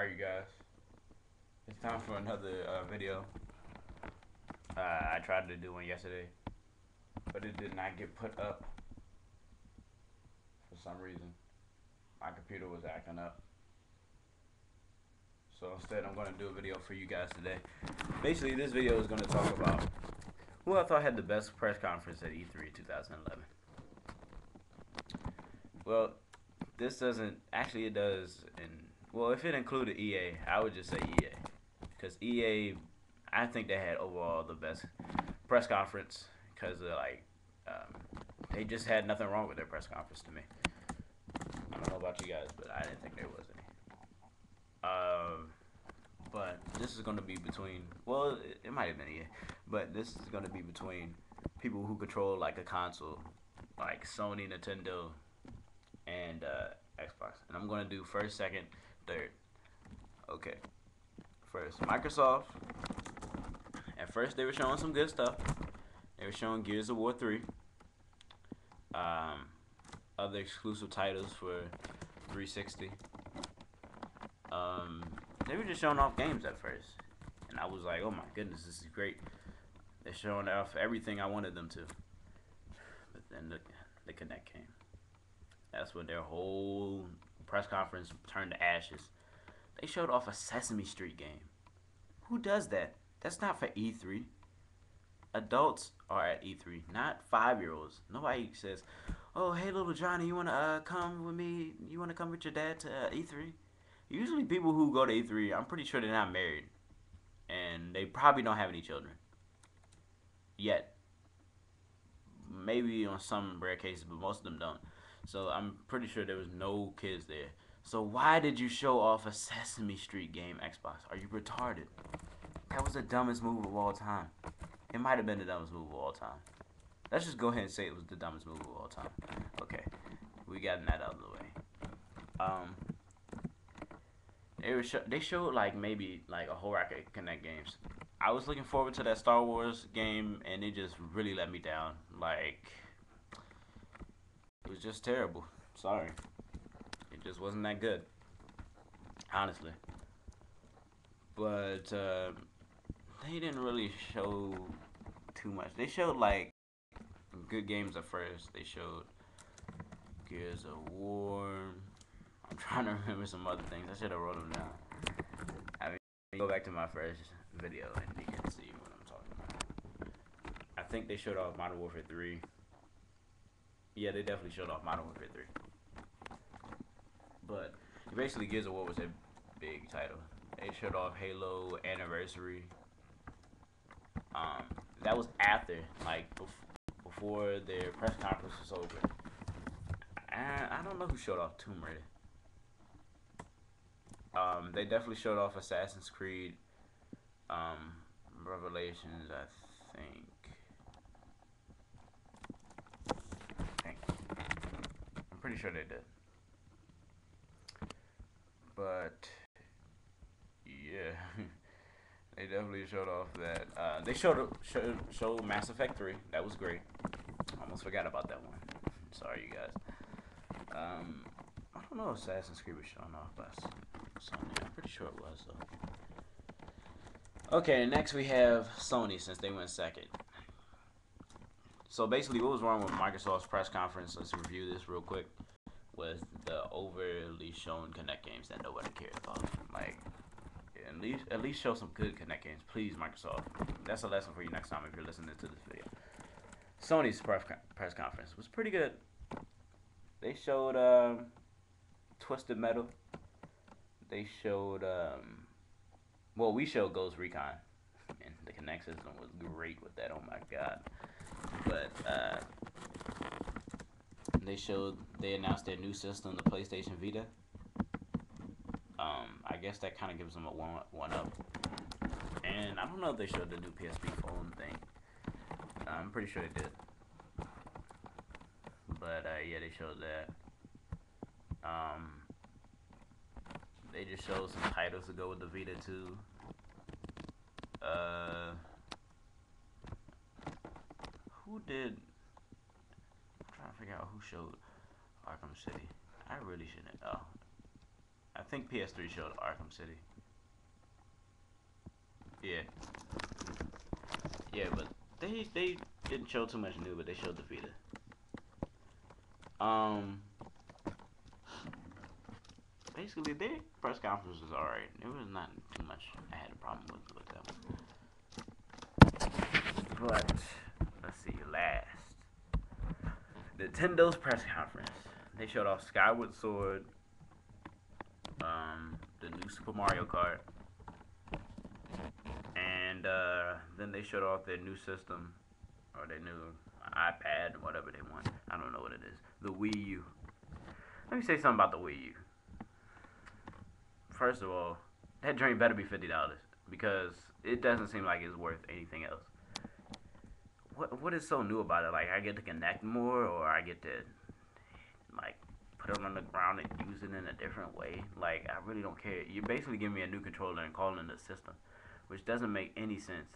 Alright, you guys. It's time for another video. I tried to do one yesterday, but it did not get put up for some reason. My computer was acting up. So instead, I'm going to do a video for you guys today. Basically, this video is going to talk about who I thought had the best press conference at E3 2011. Well, this doesn't, actually it does, well, if it included EA, I would just say EA. Because EA, I think they had overall the best press conference because they just had nothing wrong with their press conference to me. I don't know about you guys, but I didn't think there was any. But this is going to be between, well, it might have been EA, but this is going to be between people who control like a console, like Sony, Nintendo, and Xbox. And I'm going to do first, second, third. Okay. First, Microsoft. At first, they were showing some good stuff. They were showing Gears of War 3. Other exclusive titles for 360. They were just showing off games at first. And I was like, oh my goodness, this is great. They're showing off everything I wanted them to. But then the Kinect came. That's when their whole press conference turned to ashes. They showed off a Sesame Street game. Who does that? That's not for E3. Adults are at E3, not 5-year-olds. Nobody says, oh, hey, little Johnny, you want to come with me? You want to come with your dad to E3? Usually people who go to E3, I'm pretty sure they're not married. And they probably don't have any children. Yet. Maybe on some rare cases, but most of them don't. So I'm pretty sure there was no kids there. So why did you show off a Sesame Street game, Xbox? Are you retarded? That was the dumbest move of all time. It might have been the dumbest move of all time. Let's just go ahead and say it was the dumbest move of all time. Okay, we got that out of the way. They showed like maybe like a whole rack of Kinect games. I was looking forward to that Star Wars game, and it just really let me down. Like, it was just terrible. Sorry. It just wasn't that good, honestly. But they didn't really show too much. They showed like good games at first. They showed Gears of War. I'm trying to remember some other things. I should have wrote them down. I mean, go back to my first video and you can see what I'm talking about. I think they showed off Modern Warfare 3. Yeah, they definitely showed off Modern Warfare 3. But basically, Gears of War was a big title. They showed off Halo Anniversary. That was after, like, before their press conference was over. I don't know who showed off Tomb Raider. They definitely showed off Assassin's Creed, Revelations, I think. I'm pretty sure they did. But yeah, they definitely showed off that. They showed Mass Effect 3. That was great. Almost forgot about that one. Sorry, you guys. I don't know if Assassin's Creed was shown off by Sony. I'm pretty sure it was though. Okay, next we have Sony since they went second. So basically, what was wrong with Microsoft's press conference? Let's review this real quick. Was the overly shown Kinect games that nobody cared about. Like, at least show some good Kinect games, please, Microsoft. That's a lesson for you next time if you're listening to this video. Sony's press conference was pretty good. They showed Twisted Metal. They showed well, we showed Ghost Recon, and the Kinect system was great with that. Oh my god! But they announced their new system, the PlayStation Vita. I guess that kind of gives them a one up. And I don't know if they showed the new PSP phone thing. I'm pretty sure they did. But yeah, they showed that. They just showed some titles to go with the Vita too. Who did? I'm trying to figure out who showed Arkham City. I really shouldn't. Oh, I think PS3 showed Arkham City. Yeah, yeah, but they didn't show too much new, but they showed the Vita. Um, Basically, their press conference was alright. There was not too much I had a problem with them. But let's see, last Nintendo's press conference. They showed off Skyward Sword, the new Super Mario Kart, and then they showed off their new system or their new iPad, whatever they want. I don't know what it is. The Wii U. Let me say something about the Wii U. First of all, that drink better be $50 because it doesn't seem like it's worth anything else. What is so new about it? Like I get to connect more, or I get to like put it on the ground and use it in a different way. Like I really don't care. You're basically giving me a new controller and calling it a system, which doesn't make any sense.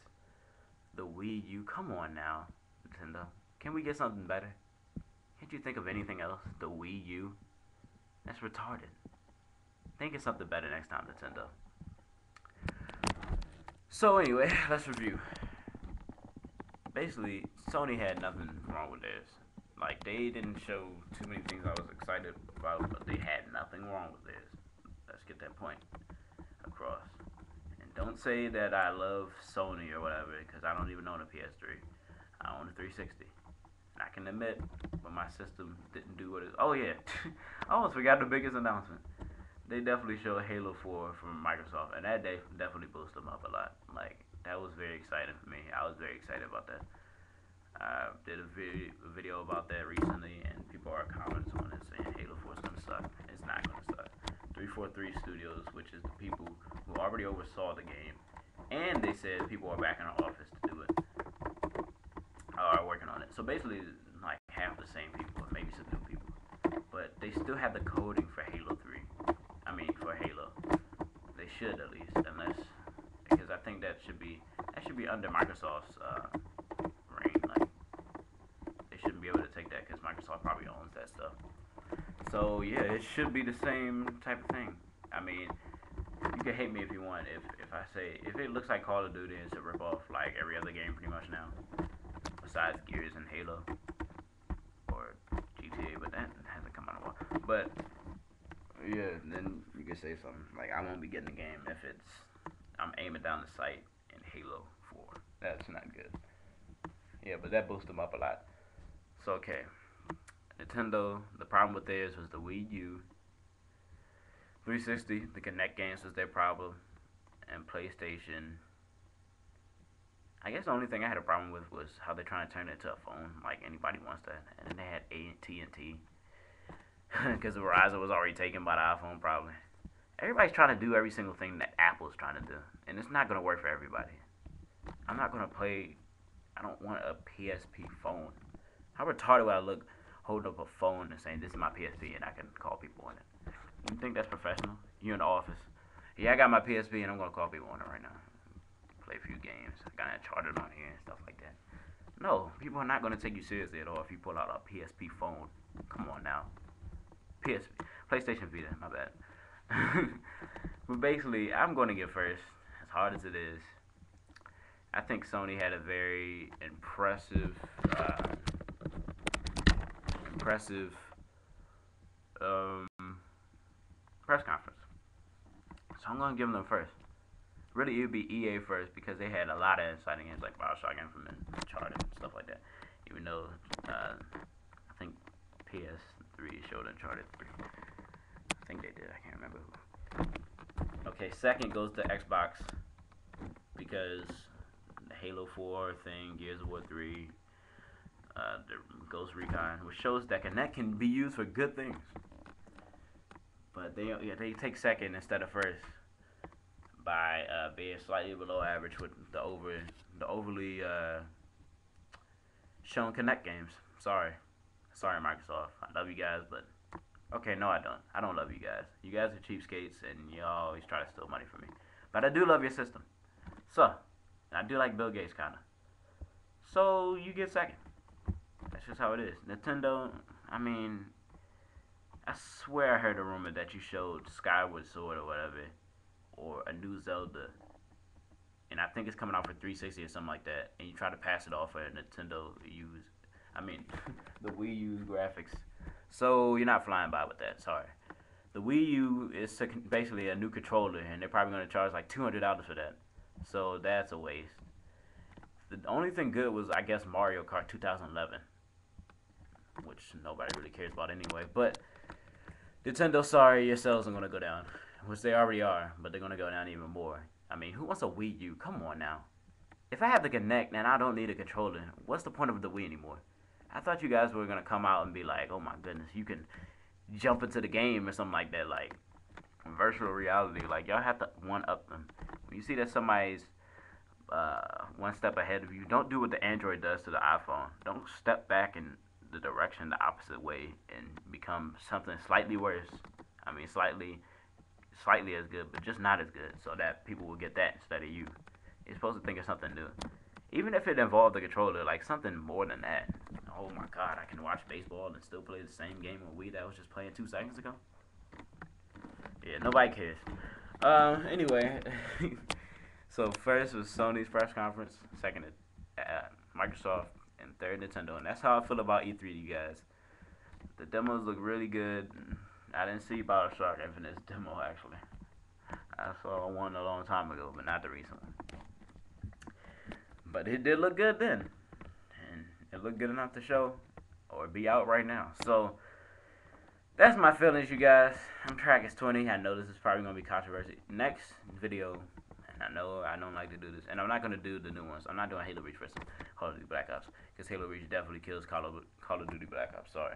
The Wii U, come on now, Nintendo. Can we get something better? Can't you think of anything else? The Wii U? That's retarded. Think of something better next time, Nintendo. So anyway, let's review. Basically, Sony had nothing wrong with theirs. Like, they didn't show too many things I was excited about, but they had nothing wrong with theirs. Let's get that point across. And don't say that I love Sony or whatever, because I don't even own a PS3. I own a 360. And I can admit, but my system didn't do what it... Oh, yeah. I almost forgot the biggest announcement. They definitely showed Halo 4 from Microsoft, and that definitely boosted them up a lot. Like, that was very exciting for me. I was very excited about that. I did a video about that recently, and people are commenting on it saying Halo 4 is going to suck. It's not going to suck. 343 Studios, which is the people who already oversaw the game, and they said people are back in our office to do it, are working on it. So basically, like half the same people, maybe some new people. But they still have the coding for Halo 3. For Halo. They should at least, unless, because I think that should be under Microsoft's reign. Like, they shouldn't be able to take that because Microsoft probably owns that stuff. So yeah, it should be the same type of thing. I mean, you can hate me if you want. If I say if it looks like Call of Duty, it's a rip off like every other game pretty much now, besides Gears and Halo or GTA, but that hasn't come out in a while. But yeah, then you can say something like I won't be getting the game if I'm aiming down the sight in Halo 4. That's not good. Yeah, but that boosted them up a lot. So okay, Nintendo. The problem with theirs was the Wii U. 360, the Kinect games was their problem, and PlayStation. I guess the only thing I had a problem with was how they're trying to turn it into a phone. Like anybody wants that, and then they had AT&T. Because Verizon was already taken by the iPhone, probably. Everybody's trying to do every single thing that Apple's trying to do, and it's not going to work for everybody. I'm not going to play... I don't want a PSP phone. How retarded would I look holding up a phone and saying, this is my PSP, and I can call people on it? You think that's professional? You're in the office. Yeah, I got my PSP, and I'm going to call people on it right now. Play a few games. I got it charged on here and stuff like that. No, people are not going to take you seriously at all if you pull out a PSP phone. Come on now. PlayStation Vita, my bad. But basically, I'm going to get first, as hard as it is. I think Sony had a very impressive press conference. So I'm going to give them first. Really, it would be EA first because they had a lot of exciting games like Bioshock Infinite, Uncharted, and stuff like that. Even though I think PS3 showed Uncharted 3. I think they did. I can't remember who. Okay, second goes to Xbox because the Halo 4 thing, Gears of War 3, the Ghost Recon, which shows that Kinect can be used for good things. But they take second instead of first by being slightly below average with the overly shown Kinect games. Sorry, Microsoft. I love you guys, but okay, no, I don't. I don't love you guys. You guys are cheapskates, and you always try to steal money from me. But I do love your system. So I do like Bill Gates, kinda. So you get second. That's just how it is. Nintendo. I mean, I swear I heard a rumor that you showed Skyward Sword or whatever, or a new Zelda, and I think it's coming out for 360 or something like that, and you try to pass it off for Nintendo use, I mean, the Wii U's graphics. So you're not flying by with that. Sorry. The Wii U is basically a new controller, and they're probably going to charge like $200 for that. So that's a waste. The only thing good was, I guess, Mario Kart 2011, which nobody really cares about anyway. But Nintendo, sorry, your sales are going to go down, which they already are, but they're going to go down even more. I mean, who wants a Wii U? Come on now. If I have the Kinect and I don't need a controller, what's the point of the Wii anymore? I thought you guys were going to come out and be like, oh my goodness, you can jump into the game or something like that, like virtual reality. Like, y'all have to one up them. When you see that somebody's one step ahead of you, don't do what the Android does to the iPhone. Don't step back in the direction the opposite way and become something slightly worse. I mean, slightly as good, but just not as good, so that people will get that instead of you. You're supposed to think of something new, even if it involved the controller, like something more than that. Oh my God, I can watch baseball and still play the same game on Wii that I was just playing 2 seconds ago. Yeah, nobody cares. Anyway, so first was Sony's press conference, second Microsoft, and third Nintendo, and that's how I feel about E3, you guys. The demos look really good. I didn't see Bioshock Infinite's demo actually. I saw one a long time ago, but not the recent one. But it did look good then, and it looked good enough to show or be out right now. So that's my feelings, you guys. I'm Trackers 20. I know this is probably gonna be controversial. Next video, and I know I don't like to do this, and I'm not gonna do the new ones. I'm not doing Halo Reach versus Call of Duty Black Ops, because Halo Reach definitely kills Call of Duty Black Ops. Sorry,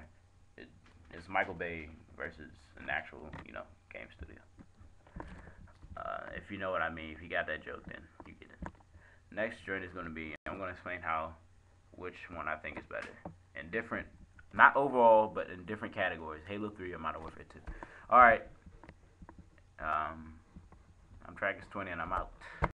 it's Michael Bay versus an actual, game studio. If you know what I mean, if you got that joke, then you get it. Next journey is going to be, I'm going to explain which one I think is better. In different, not overall, but in different categories. Halo 3 or Modern Warfare 2. Alright. I'm Trackers 20 and I'm out.